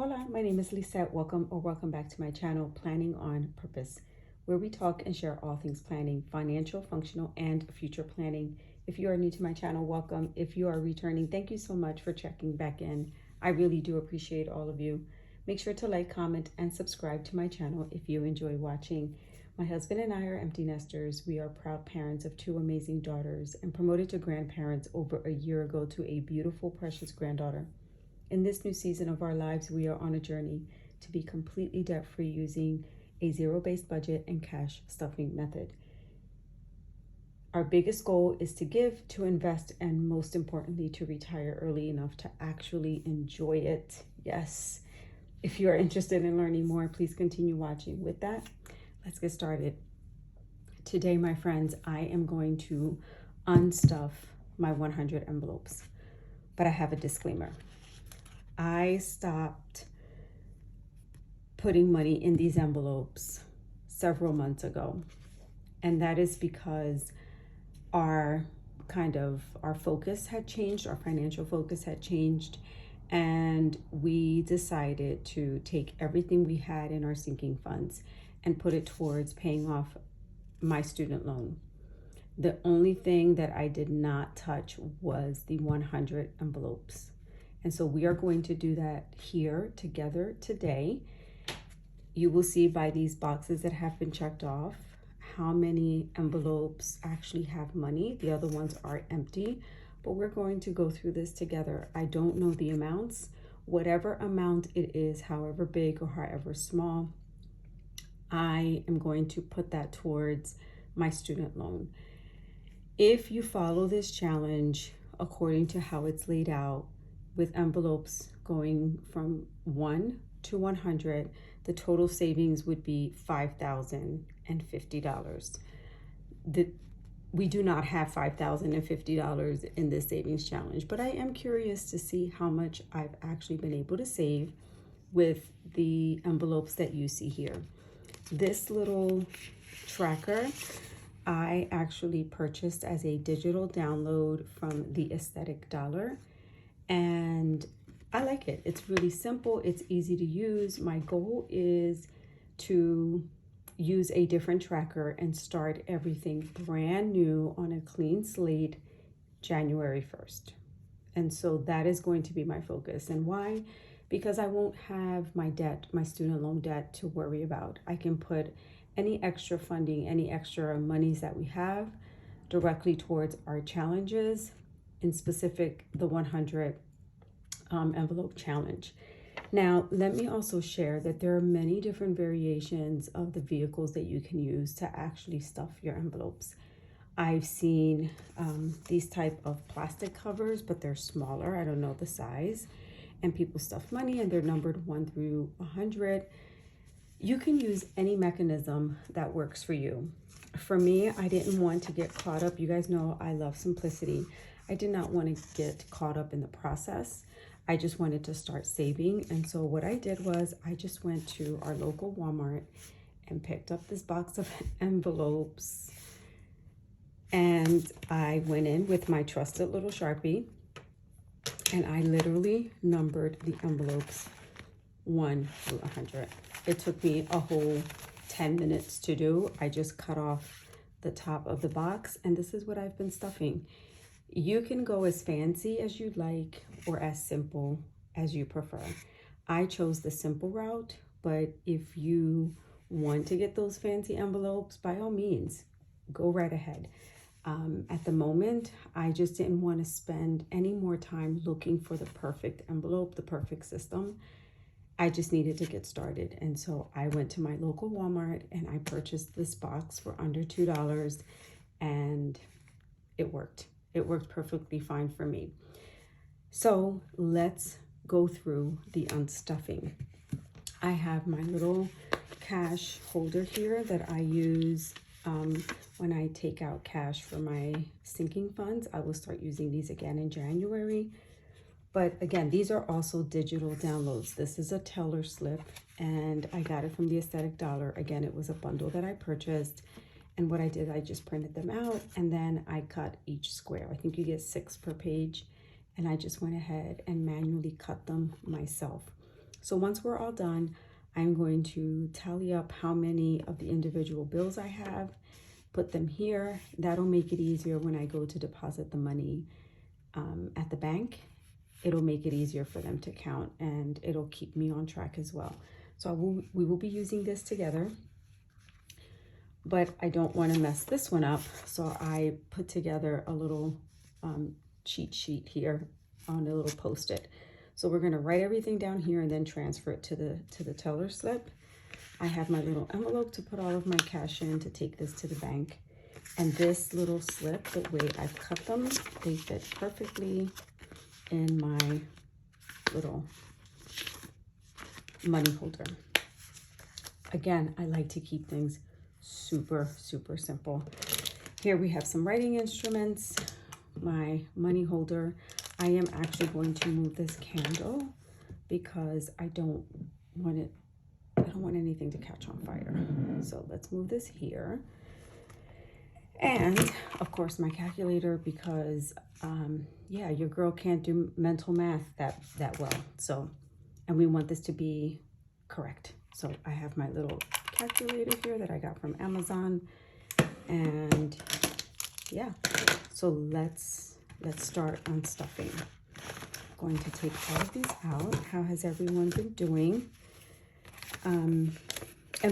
Hola, my name is Lisette. Welcome back to my channel, Planning on Purpose, where we talk and share all things planning, financial, functional, and future planning. If you are new to my channel, welcome. If you are returning, thank you so much for checking back in. I really do appreciate all of you. Make sure to like, comment, and subscribe to my channel if you enjoy watching. My husband and I are empty nesters. We are proud parents of two amazing daughters and promoted to grandparents over a year ago to a beautiful, precious granddaughter. In this new season of our lives, we are on a journey to be completely debt-free using a zero-based budget and cash stuffing method. Our biggest goal is to give, to invest, and most importantly, to retire early enough to actually enjoy it. Yes. If you are interested in learning more, please continue watching. With that, let's get started. Today, my friends, I am going to unstuff my 100 envelopes, but I have a disclaimer. I stopped putting money in these envelopes several months ago. And that is because our focus had changed, our financial focus had changed, and we decided to take everything we had in our sinking funds and put it towards paying off my student loan. The only thing that I did not touch was the 100 envelopes. And so we are going to do that here together today. You will see by these boxes that have been checked off how many envelopes actually have money. The other ones are empty, but we're going to go through this together. I don't know the amounts. Whatever amount it is, however big or however small, I am going to put that towards my student loan. If you follow this challenge according to how it's laid out, with envelopes going from 1 to 100, the total savings would be $5,050. We do not have $5,050 in this savings challenge, but I am curious to see how much I've actually been able to save with the envelopes that you see here. This little tracker I actually purchased as a digital download from the Aesthetic Dollar. And I like it. It's really simple. It's easy to use. My goal is to use a different tracker and start everything brand new on a clean slate January 1st. And so that is going to be my focus. And why? Because I won't have my debt, my student loan debt to worry about. I can put any extra funding, any extra monies that we have directly towards our challenges, in specific, the 100 envelope challenge. Now, let me also share that there are many different variations of the vehicles that you can use to actually stuff your envelopes. I've seen these type of plastic covers, but they're smaller. I don't know the size. And people stuff money and they're numbered 1 through 100. You can use any mechanism that works for you. For me, I didn't want to get caught up. You guys know I love simplicity. I did not want to get caught up in the process. I just wanted to start saving. And so what I did was I just went to our local Walmart and picked up this box of envelopes. And I went in with my trusted little Sharpie and I literally numbered the envelopes 1 through 100. It took me a whole 10 minutes to do. I just cut off the top of the box and this is what I've been stuffing. You can go as fancy as you'd like or as simple as you prefer. I chose the simple route, but if you want to get those fancy envelopes, by all means, go right ahead. At the moment, I just didn't want to spend any more time looking for the perfect envelope, the perfect system. I just needed to get started. And so I went to my local Walmart and I purchased this box for under $2 and it worked. It worked perfectly fine for me. So let's go through the unstuffing. I have my little cash holder here that I use when I take out cash for my sinking funds. I will start using these again in January. But again, these are also digital downloads. This is a teller slip and I got it from the Aesthetic Dollar. Again, it was a bundle that I purchased. And what I did, I just printed them out and then I cut each square. I think you get 6 per page. And I just went ahead and manually cut them myself. So once we're all done, I'm going to tally up how many of the individual bills I have, put them here. That'll make it easier when I go to deposit the money at the bank. It'll make it easier for them to count, and it'll keep me on track as well. So we will be using this together, but I don't want to mess this one up. So I put together a little cheat sheet here on a little Post-it. So we're going to write everything down here and then transfer it to the teller slip. I have my little envelope to put all of my cash in to take this to the bank. And this little slip, the way I've cut them, they fit perfectly in my little money holder. Again, I like to keep things super, super simple. Here we have some writing instruments, my money holder. I am actually going to move this candle because I don't want anything to catch on fire. So let's move this here. And of course my calculator, because yeah, your girl can't do mental math that well. So, and we want this to be correct. So I have my little calculator here that I got from Amazon. And yeah, so let's start unstuffing. I'm going to take all of these out. How has everyone been doing? And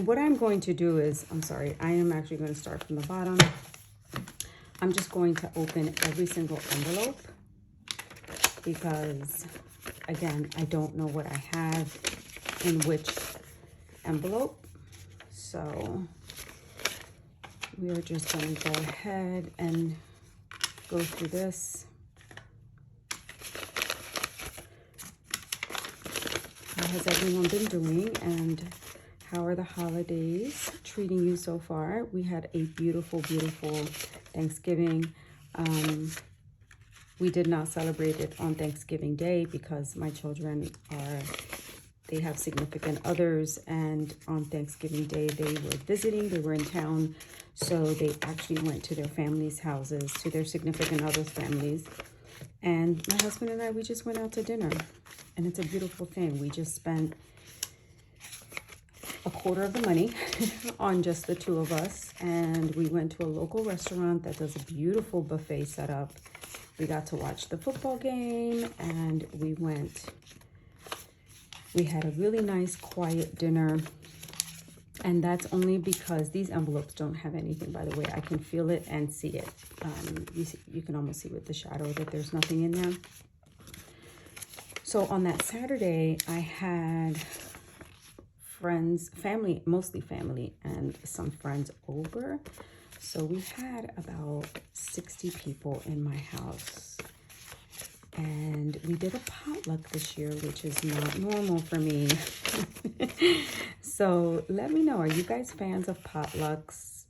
what I'm going to do is, I am actually going to start from the bottom. I'm just going to open every single envelope because, again, I don't know what I have in which envelope. So we are just going to go ahead and go through this. How has everyone been doing, and how are the holidays treating you so far? We had a beautiful, beautiful Thanksgiving. We did not celebrate it on Thanksgiving Day because my children they have significant others, and on Thanksgiving Day they were visiting, they were in town, so they actually went to their families' houses, to their significant others' families. And my husband and I, we just went out to dinner, and it's a beautiful thing. We just spent a quarter of the money on just the two of us, and we went to a local restaurant that does a beautiful buffet setup. We got to watch the football game, and we had a really nice quiet dinner. And that's only because these envelopes don't have anything, by the way. I can feel it and see it. You can almost see with the shadow that there's nothing in there. So on that Saturday, I had friends, family, mostly family, and some friends over. So we had about 60 people in my house. And we did a potluck this year, which is not normal for me. So let me know, are you guys fans of potlucks?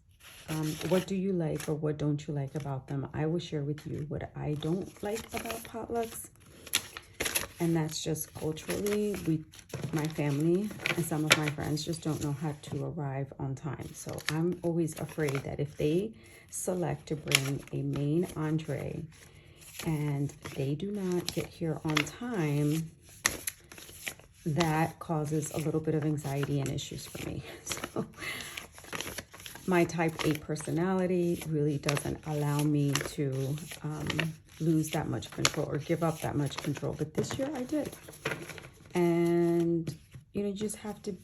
What do you like or what don't you like about them? I will share with you what I don't like about potlucks. And that's just culturally, my family and some of my friends just don't know how to arrive on time. So I'm always afraid that if they select to bring a main entree and they do not get here on time, that causes a little bit of anxiety and issues for me. So my type A personality really doesn't allow me to lose that much control or give up that much control. But this year I did. And, you just have to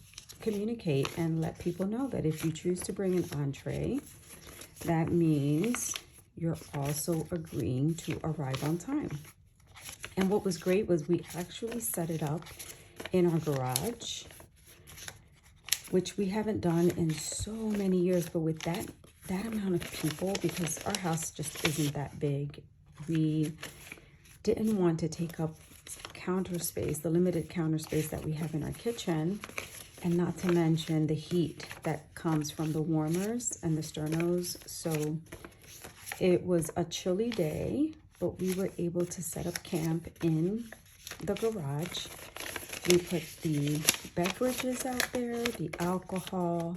communicate and let people know that if you choose to bring an entree, that means you're also agreeing to arrive on time. And what was great was we actually set it up in our garage, which we haven't done in so many years. But with that amount of people, because our house just isn't that big, we didn't want to take up counter space, the limited counter space that we have in our kitchen, and not to mention the heat that comes from the warmers and the sternos. So it was a chilly day, but we were able to set up camp in the garage. We put the beverages out there, the alcohol.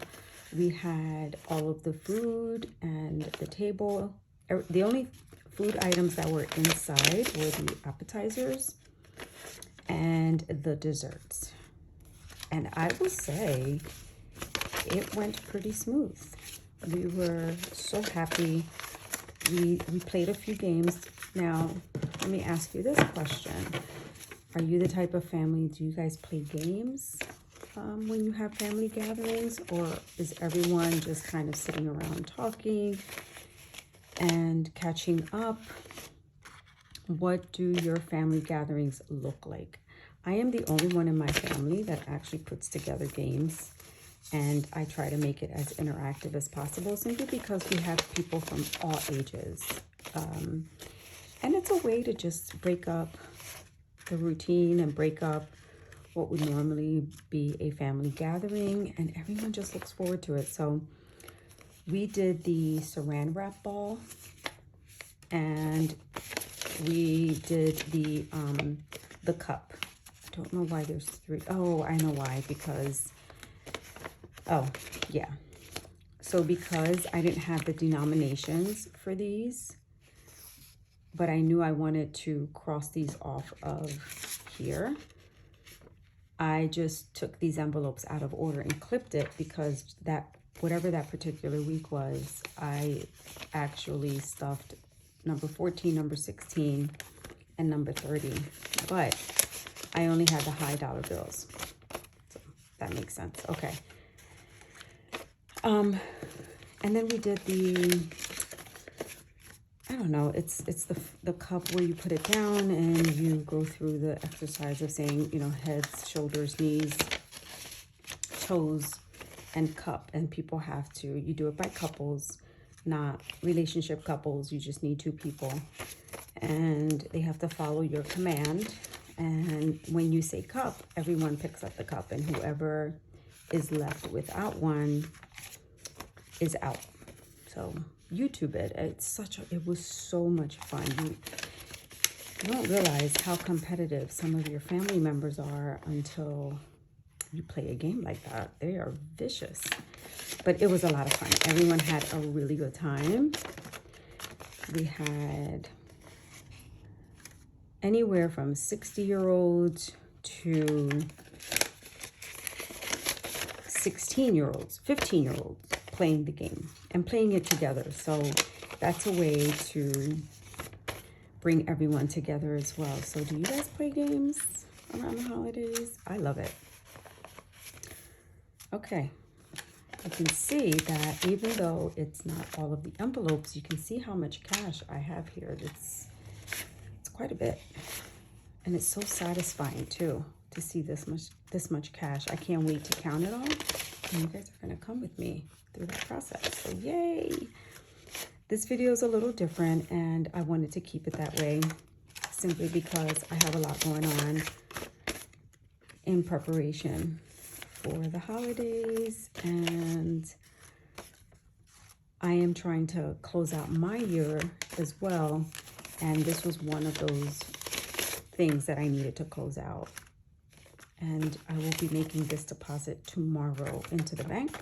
We had all of the food and the table. The only food items that were inside were the appetizers and the desserts. And I will say it went pretty smooth. We were so happy. We played a few games. Now, let me ask you this question. Are you the type of family, do you guys play games when you have family gatherings? Or is everyone just kind of sitting around talking and catching up? What do your family gatherings look like? I am the only one in my family that actually puts together games, and I try to make it as interactive as possible, simply because we have people from all ages. And it's a way to just break up the routine and break up what would normally be a family gathering, and everyone just looks forward to it. So we did the saran wrap ball, and we did the cup. I don't know why there's 3. Oh, I know why, because, oh, yeah. So because I didn't have the denominations for these, but I knew I wanted to cross these off of here, I just took these envelopes out of order and clipped it, because that, whatever that particular week was, I actually stuffed number 14, number 16, and number 30. But I only had the high dollar bills. So that makes sense. Okay. And then we did the, I don't know, it's the cup where you put it down and you go through the exercise of saying, you know, heads, shoulders, knees, toes, and cup. And people have to, you do it by couples, not relationship couples. You just need 2 people, and they have to follow your command. And when you say cup, everyone picks up the cup, and whoever is left without one is out. So YouTube it. It was so much fun. You don't realize how competitive some of your family members are until you play a game like that. They are vicious. But it was a lot of fun. Everyone had a really good time. We had anywhere from 60-year-olds to 16-year-olds, 15-year-olds playing the game and playing it together. So that's a way to bring everyone together as well. So do you guys play games around the holidays? I love it. Okay. You can see that even though it's not all of the envelopes, you can see how much cash I have here. It's quite a bit. And it's so satisfying too, to see this much cash. I can't wait to count it all. And you guys are gonna come with me through that process. So yay! This video is a little different, and I wanted to keep it that way simply because I have a lot going on in preparation for the holidays, and I am trying to close out my year as well, and this was one of those things that I needed to close out. And I will be making this deposit tomorrow into the bank,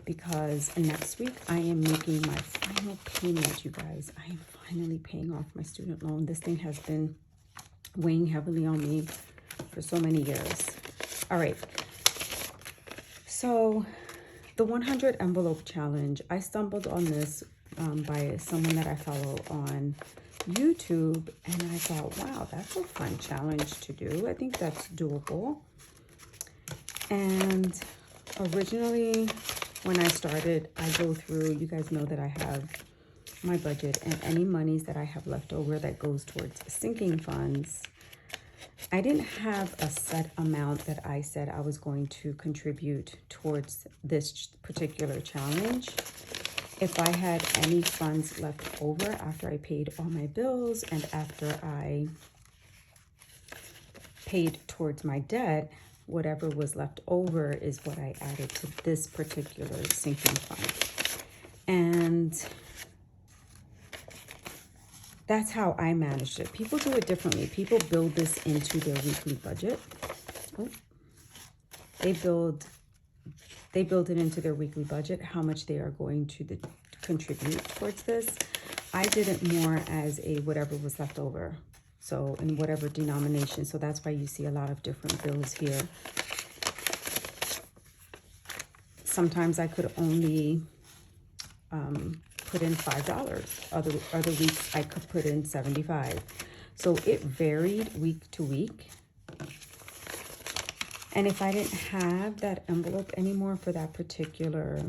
because next week I am making my final payment, you guys. I am finally paying off my student loan. This thing has been weighing heavily on me for so many years. All right. So the 100 envelope challenge, I stumbled on this by someone that I follow on YouTube, and I thought, wow, that's a fun challenge to do. I think that's doable. And originally, when I started, I go through, you guys know that I have my budget, and any monies that I have left over that goes towards sinking funds. I didn't have a set amount that I said I was going to contribute towards this particular challenge. If I had any funds left over after I paid all my bills and after I paid towards my debt, whatever was left over is what I added to this particular sinking fund. And that's how I managed it. People do it differently. People build this into their weekly budget. Oh, they build it into their weekly budget, how much they are going to contribute towards this. I did it more as a whatever was left over. So in whatever denomination. So that's why you see a lot of different bills here. sometimes I could only put in $5. Other weeks I could put in 75. So it varied week to week. And if I didn't have that envelope anymore for that particular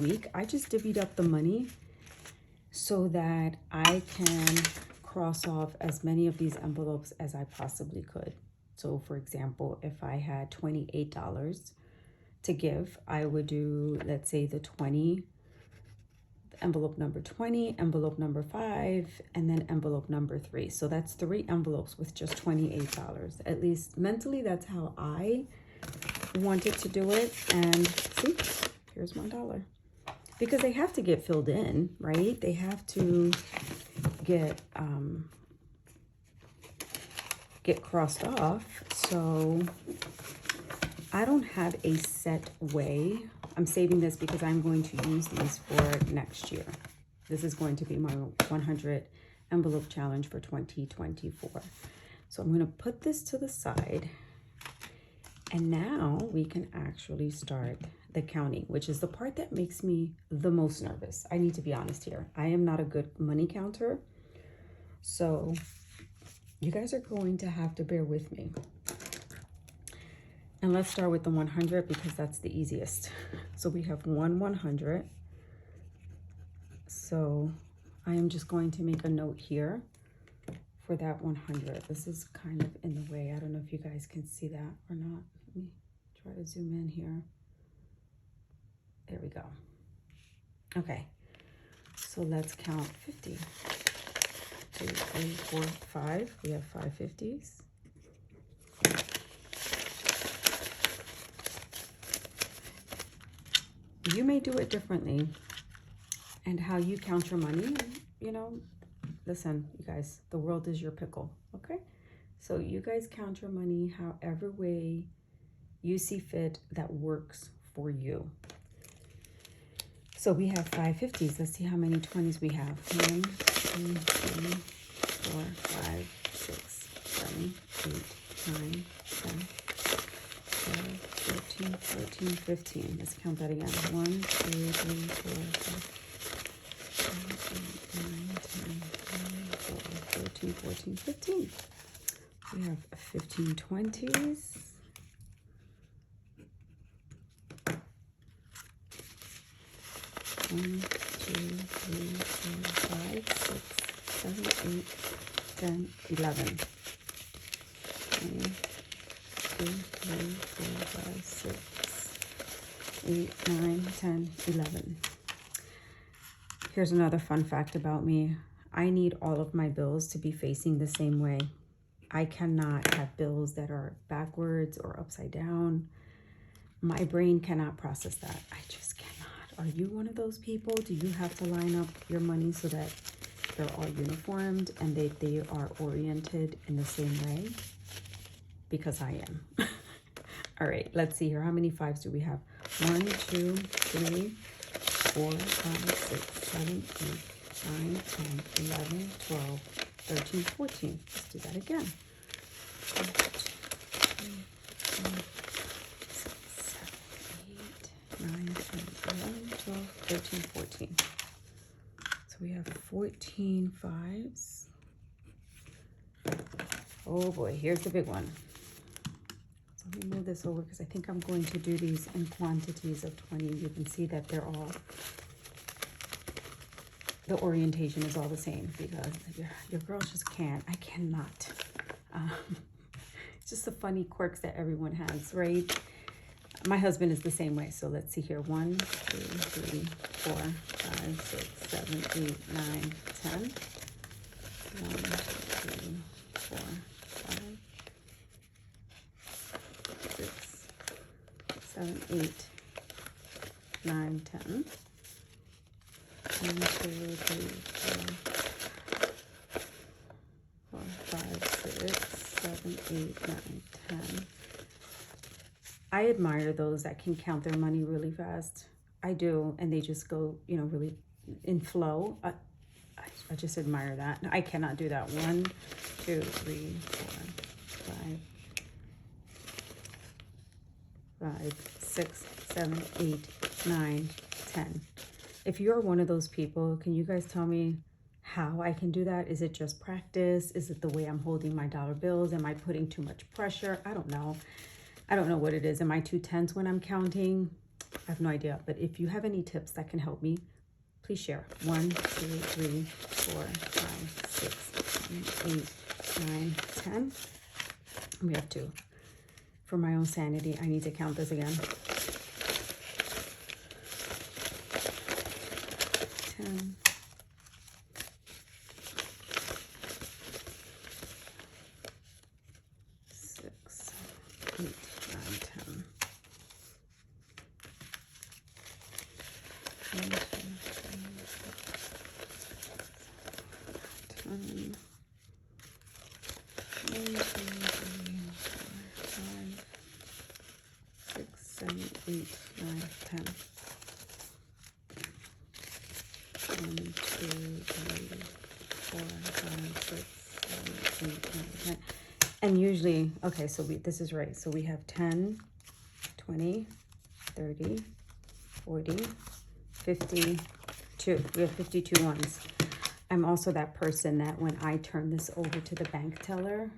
week, I just divvied up the money so that I can cross off as many of these envelopes as I possibly could. So for example, if I had $28 to give, I would do, let's say, the 20, envelope number 20, envelope number 5, and then envelope number 3. So that's 3 envelopes with just $28. At least mentally, that's how I wanted to do it. And see, here's $1. Because they have to get filled in, right? They have to get crossed off. So I don't have a set way. I'm saving this because I'm going to use these for next year. This is going to be my 100 envelope challenge for 2024. So I'm going to put this to the side. And now we can actually start the counting, which is the part that makes me the most nervous. I need to be honest here. I am not a good money counter. So you guys are going to have to bear with me. And let's start with the 100 because that's the easiest. So we have 100. So I am just going to make a note here for that 100. This is kind of in the way. I don't know if you guys can see that or not. Let me try to zoom in here. There we go. Okay, so let's count 50. 2, 3, 4, 5. We have 5 50s. You may do it differently, and how you count your money, you know, listen, you guys, the world is your pickle, okay? So you guys count your money however way you see fit that works for you. So we have 5 50s. Let's see how many 20s we have. 1, 2, 3, 4, 5, 6, 7, 8, 9, 10, 12, 13, 14, 15. Let's count that again. 1, 2, 3, 4, 5, 6, 7, 8, 9, 10, 11, 12, 13, 14, 15. We have 15 20s. 1, 2, 3, 4, 5, 6, 7, 8, 10, 11. 1, 2, 3, 4, 5, 6, 8, 9, 10, 11. Here's another fun fact about me. I need all of my bills to be facing the same way. I cannot have bills that are backwards or upside down. My brain cannot process that. I just cannot. Are you one of those people? Do you have to line up your money so that they're all uniformed and they are oriented in the same way? Because I am. All right, let's see here. How many 5s do we have? 1, 2, 3, 4, 5, 6, 7, 8, 9, 10, 11, 12, 13, 14. Let's do that again. 1, 2, 3, 4, 6, 7, 8, 9, 10, 11, 12, 13, 14. So we have 14 5s. Oh boy, here's the big one. So let me move this over because I think I'm going to do these in quantities of 20. You can see that they're all, the orientation is all the same because your girls just can't. I cannot. It's just the funny quirks that everyone has, right? My husband is the same way. So let's see here. 1, 2, 3, 4, 5, 6, 7, 8, 9, 10. 1, 2, 4, 5, 6, 7, 8, 9, 10. 1, 2, 3, 4, 5, 6, 7, 8, 9, 10. I admire those that can count their money really fast. I do, and they just go, you know, really in flow. I just admire that. I cannot do that. 1, 2, 3, 4, 5, 5, 6, 7, 8, 9, 10. If you're one of those people, can you guys tell me how I can do that? Is it just practice? Is it the way I'm holding my dollar bills? Am I putting too much pressure? I don't know. I don't know what it is. Am I too tense when I'm counting? I have no idea. But if you have any tips that can help me, please share. 1, 2, 3, 4, 5, 6, 7, 8, 9, 10. We have 2. For my own sanity, I need to count this again. 10. 6, 8, 9, 10. 1, 2, 3, 4, 10. 1, 2, 3, 4, 5, 6, 7, 8, 9, 10. 1, 2, 3, 4, 5, 6, 7, 8, 9, 10. And usually, okay, so this is right. So we have 10, 20, 30, 40, 52. We have 52 ones. I'm also that person that when I turn this over to the bank teller,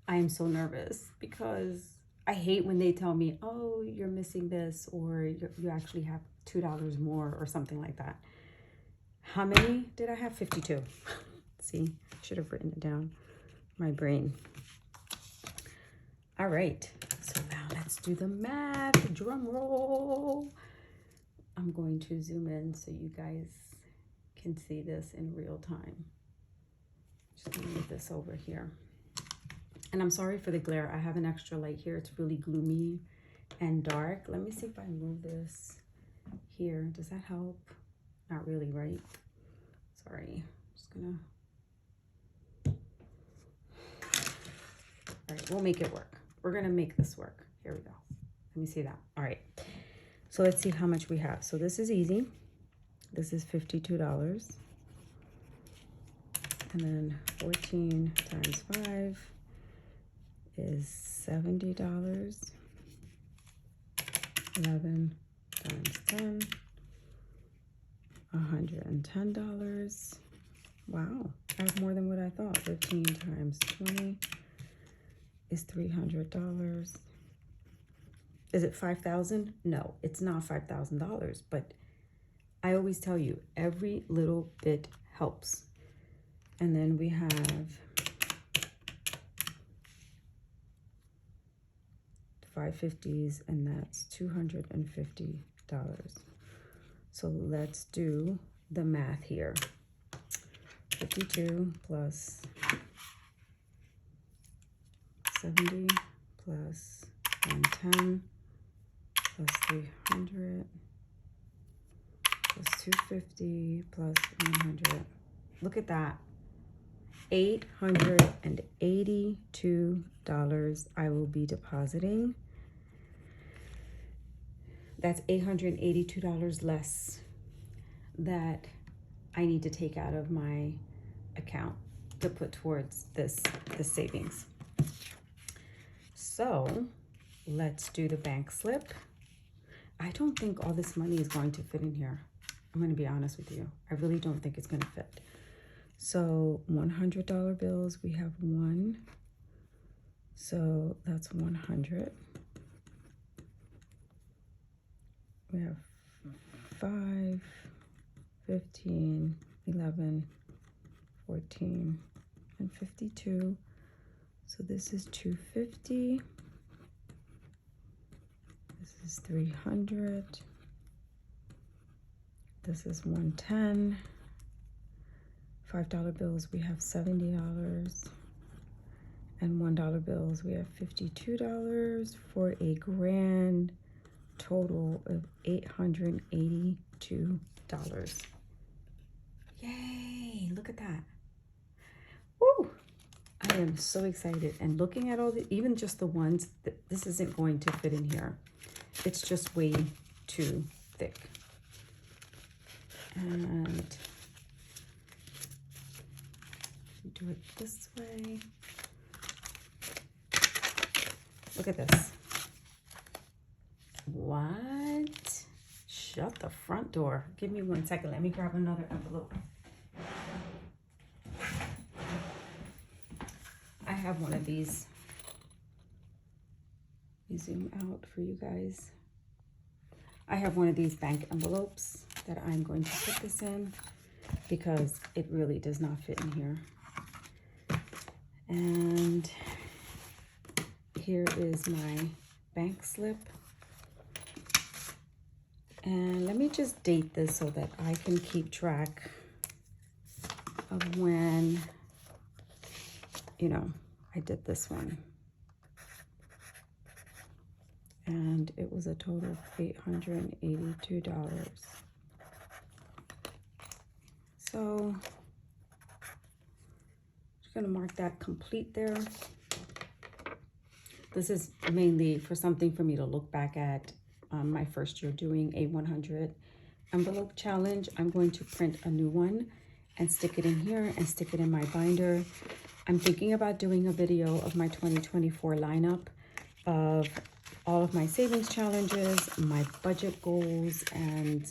I am so nervous because I hate when they tell me, oh, you're missing this, or you actually have $2 more or something like that. How many did I have? 52. See, should have written it down. My brain. All right, so now let's do the math. Drum roll. I'm going to zoom in so you guys can see this in real time. Just gonna move this over here. And I'm sorry for the glare. I have an extra light here. It's really gloomy and dark. Let me see if I move this here. Does that help? Not really, right? Sorry. Just gonna. All right, we'll make it work. We're gonna make this work. Here we go. Let me see that. All right. So let's see how much we have. So this is easy. This is $52. And then 14 times 5 is $70. 11 times 10, $110. Wow, I have more than what I thought. 15 times 20 is $300. Is it 5,000? No, it's not $5,000, but I always tell you, every little bit helps. And then we have 550s, and that's $250. So let's do the math here. 52 plus 70 plus 110 plus 300 plus 250 plus 100. Look at that. $882 I will be depositing. That's $882 less that I need to take out of my account to put towards this savings. So let's do the bank slip. I don't think all this money is going to fit in here. I'm going to be honest with you. I really don't think it's going to fit. So $100 bills, we have 1. So that's 100. We have 5, 15, 11, 14, and 52. So this is 250. This is 300. This is 110. $5 bills, we have $70. And $1 bills, we have $52 for a grand total of $882. Yay, look at that. Woo! I am so excited. And looking at all the, even just the ones that this isn't going to fit in here. It's just way too thick. And do it this way. Look at this. What? Shut the front door. Give me 1 second. Let me grab another envelope. I have one of these. Let me zoom out for you guys. I have one of these bank envelopes that I'm going to put this in because it really does not fit in here. And here is my bank slip. And let me just date this so that I can keep track of when, you know, I did this one. And it was a total of $882. So I'm just gonna mark that complete there. This is mainly for something for me to look back at my first year doing a 100 envelope challenge. I'm going to print a new one and stick it in here and stick it in my binder. I'm thinking about doing a video of my 2024 lineup of all of my savings challenges, my budget goals, and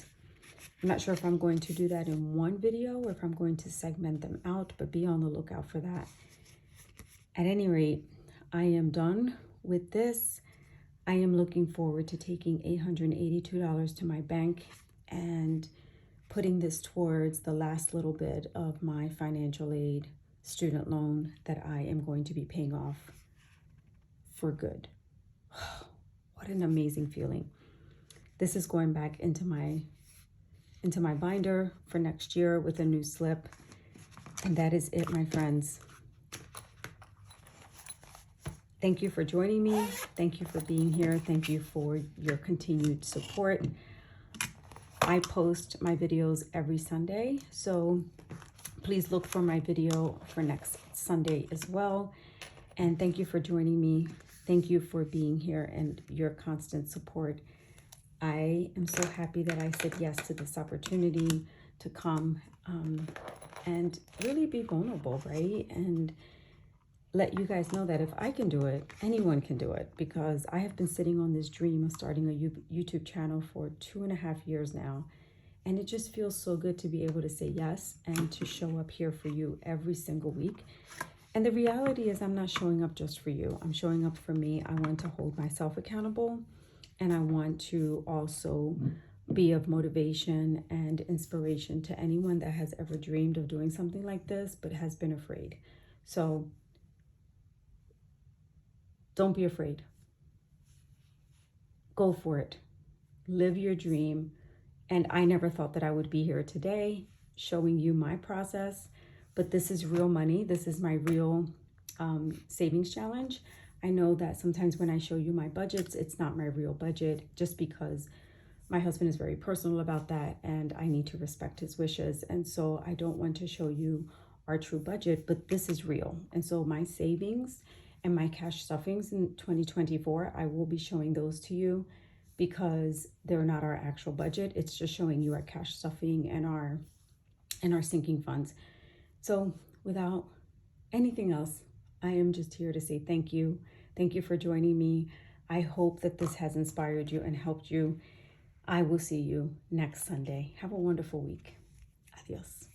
I'm not sure if I'm going to do that in one video or if I'm going to segment them out, but be on the lookout for that. At any rate, I am done with this. I am looking forward to taking $882 to my bank and putting this towards the last little bit of my financial aid student loan that I am going to be paying off for good. What an amazing feeling. This is going back into my binder for next year with a new slip. And that is it, my friends. Thank you for joining me. Thank you for being here. Thank you for your continued support. I post my videos every Sunday, so please look for my video for next Sunday as well. And thank you for joining me. Thank you for being here and your constant support. I am so happy that I said yes to this opportunity to come and really be vulnerable, right? And let you guys know that if I can do it, anyone can do it, because I have been sitting on this dream of starting a YouTube channel for 2.5 years now. And it just feels so good to be able to say yes and to show up here for you every single week. And the reality is I'm not showing up just for you. I'm showing up for me. I want to hold myself accountable, and I want to also be of motivation and inspiration to anyone that has ever dreamed of doing something like this but has been afraid. So don't be afraid. Go for it. Live your dream. And I never thought that I would be here today showing you my process, but this is real money. This is my real savings challenge. I know that sometimes when I show you my budgets, it's not my real budget, just because my husband is very personal about that and I need to respect his wishes. And so I don't want to show you our true budget, but this is real. And so my savings and my cash stuffings in 2024, I will be showing those to you because they're not our actual budget. It's just showing you our cash stuffing and our sinking funds. So without anything else, I am just here to say thank you. Thank you for joining me. I hope that this has inspired you and helped you. I will see you next Sunday. Have a wonderful week. Adios.